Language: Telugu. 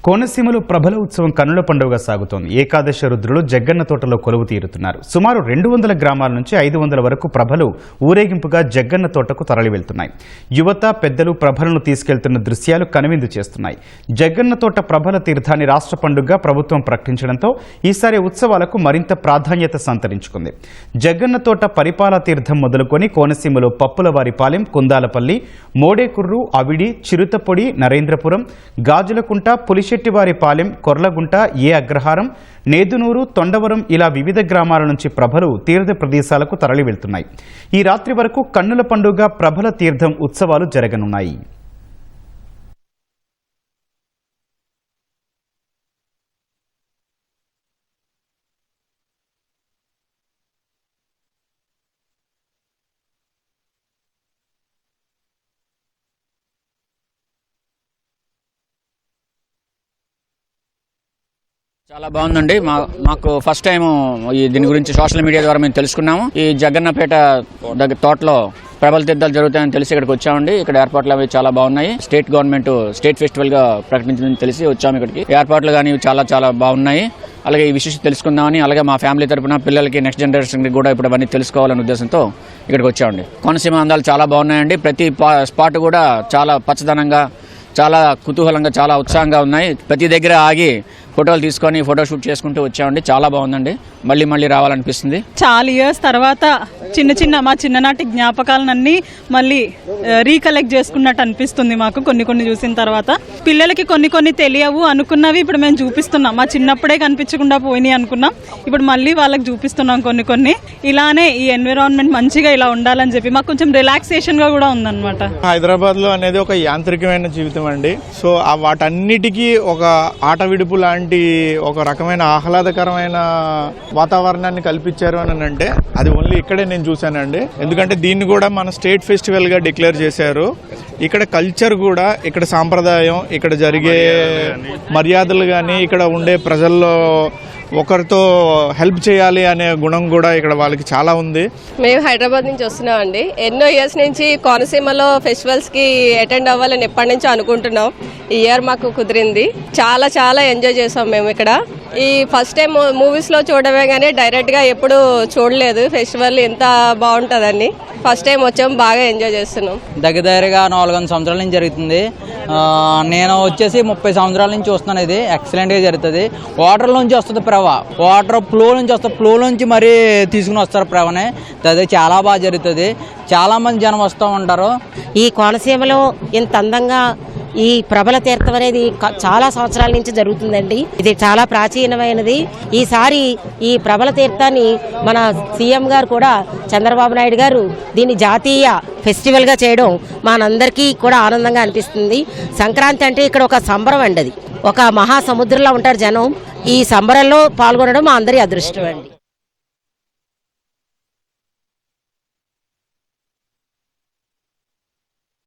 కోనసీమలో ప్రభల ఉత్సవం కన్నుల పండుగగా సాగుతోంది. ఏకాదశ రుద్రులు జగ్గన్న తోటలో కొలువు తీరుతున్నారు. సుమారు 200 గ్రామాల నుంచి 500 వరకు ప్రభలు ఊరేగింపుగా జగ్గన్న తోటకు తరలి వెళ్తున్నాయి. యువత పెద్దలు ప్రభలను తీసుకెళ్తున్న దృశ్యాలు కనువిందు చేస్తున్నాయి. జగ్గన్న తోట ప్రభల తీర్థాన్ని రాష్ట్ర పండుగగా ప్రభుత్వం ప్రకటించడంతో ఈసారి ఉత్సవాలకు మరింత ప్రాధాన్యత సంతరించుకుంది. జగ్గన్న తోట పరిపాల తీర్థం మొదలుకొని కోనసీమలో పప్పులవారిపాలెం, కుందాలపల్లి, మోడేకుర్రు, అవిడి, చిరుతపొడి, నరేంద్రపురం, గాజులకుంట, పులిశెట్టివారిపాలెం, కొర్లగుంట, ఏ అగ్రహారం, నేదునూరు, తొండవరం ఇలా వివిధ గ్రామాల నుంచి ప్రభలు తీర్థ ప్రదేశాలకు తరలి వెళ్తున్నాయి. ఈ రాత్రి వరకు కన్నుల పండుగ ప్రభల తీర్థం ఉత్సవాలు జరగనున్నాయి. చాలా బాగుందండి. మాకు ఫస్ట్ టైం దీని గురించి సోషల్ మీడియా ద్వారా మేము తెలుసుకున్నాము. ఈ జగన్నపేట దగ్గర తోటలో ప్రభల తీర్థాలు జరుగుతాయని తెలిసి ఇక్కడికి వచ్చామండి. ఇక్కడ ఏర్పాట్లు అవి చాలా బాగున్నాయి. స్టేట్ గవర్నమెంట్ స్టేట్ ఫెస్టివల్ గా ప్రకటించిందని తెలిసి వచ్చాము. ఇక్కడికి ఏర్పాట్లు కానీ చాలా బాగున్నాయి. అలాగే ఈ విశేషం తెలుసుకుందామని, అలాగే మా ఫ్యామిలీ తరపున పిల్లలకి నెక్స్ట్ జనరేషన్ కూడా ఇప్పుడు అవన్నీ తెలుసుకోవాలనే ఉద్దేశంతో ఇక్కడికి వచ్చామండి. కోనసీమ అందాలు చాలా బాగున్నాయండి. ప్రతి స్పాట్ కూడా చాలా పచ్చదనంగా, చాలా కుతూహలంగా, చాలా ఉత్సాహంగా ఉన్నాయి. ప్రతి దగ్గర ఆగి ఫోటోలు తీసుకొని ఫోటోషూట్ చేసుకుంటూ వచ్చామండి. చాలా బాగుందండి. మళ్ళీ రావాలనిపిస్తుంది. చాలా ఇయర్స్ తర్వాత మా చిన్ననాటి జ్ఞాపకాలన్నీ మళ్ళీ రీకలెక్ట్ చేసుకున్నట్టు అనిపిస్తుంది మాకు. కొన్ని చూసిన తర్వాత పిల్లలకి కొన్ని తెలియవు అనుకున్నవి ఇప్పుడు మేము చూపిస్తున్నాం. మా చిన్నప్పుడే కనిపించకుండా పోయినాయి అనుకున్నాం, ఇప్పుడు మళ్ళీ వాళ్ళకి చూపిస్తున్నాం కొన్ని. ఇలానే ఈ ఎన్విరాన్మెంట్ మంచిగా ఇలా ఉండాలని చెప్పి మాకు కొంచెం రిలాక్సేషన్ గా కూడా ఉందన్నమాట. హైదరాబాద్ లో అనేది ఒక యాంత్రికమైన జీవితం అండి. సో వాటన్నిటికీ ఒక ఆట విడుపు లాంటి ఒక రకమైన ఆహ్లాదకరమైన వాతావరణాన్ని కల్పించారు అని అంటే అది ఓన్లీ ఇక్కడే నేను చూశానండి. ఎందుకంటే దీన్ని కూడా మన స్టేట్ ఫెస్టివల్ గా డిక్లేర్ చేశారు. ఇక్కడ కల్చర్ కూడా, ఇక్కడ సాంప్రదాయం, ఇక్కడ జరిగే మర్యాదలు కానీ, ఇక్కడ ఉండే ప్రజల్లో ఒకరితో హెల్ప్ చేయాలి అనే గుణం కూడా ఇక్కడ వాళ్ళకి చాలా ఉంది. మేము హైదరాబాద్ నుంచి వస్తున్నామండి. ఎన్నో ఇయర్స్ నుంచి కోనసీమలో ఫెస్టివల్స్ కి అటెండ్ అవ్వాలని ఎప్పటి నుంచో అనుకుంటున్నాం. ఈ ఇయర్ మాకు కుదిరింది. చాలా ఎంజాయ్ చేసాం మేము ఇక్కడ. ఈ ఫస్ట్ టైం మూవీస్ లో చూడమే కానీ డైరెక్ట్ గా ఎప్పుడు చూడలేదు ఫెస్టివల్ ఎంత బాగుంటుందని. ఫస్ట్ టైం వచ్చాం, బాగా ఎంజాయ్ చేస్తున్నాం. దగ్గరగా 400 సంవత్సరాల నుంచి జరుగుతుంది. నేను వచ్చేసి 30 సంవత్సరాల నుంచి చూస్తున్నాను. ఇది ఎక్సలెంట్ గా జరుగుతుంది. వాటర్ నుంచి వస్తుంది ప్రవ, వాటర్ ఫ్లో నుంచి వస్తుంది, ఫ్లో నుంచి మరీ తీసుకుని వస్తారు ప్రవని. అది చాలా బాగా జరుగుతుంది. చాలా మంది జనం వస్తూ ఉంటారు. ఈ కోనసీమలో ఇంత అందంగా ఈ ప్రభల తీర్థం అనేది చాలా సంవత్సరాల నుంచి జరుగుతుందండి. ఇది చాలా ప్రాచీనమైనది. ఈసారి ఈ ప్రభల తీర్థాన్ని మన సీఎం గారు కూడా, చంద్రబాబు నాయుడు గారు, దీన్ని జాతీయ ఫెస్టివల్ గా చేయడం మనందరికీ కూడా ఆనందంగా అనిపిస్తుంది. సంక్రాంతి అంటే ఇక్కడ ఒక సంబరం అండి. అది ఒక మహాసముద్రంలో ఉంటారు జనం. ఈ సంబరంలో పాల్గొనడం మా అందరి అదృష్టం అండి.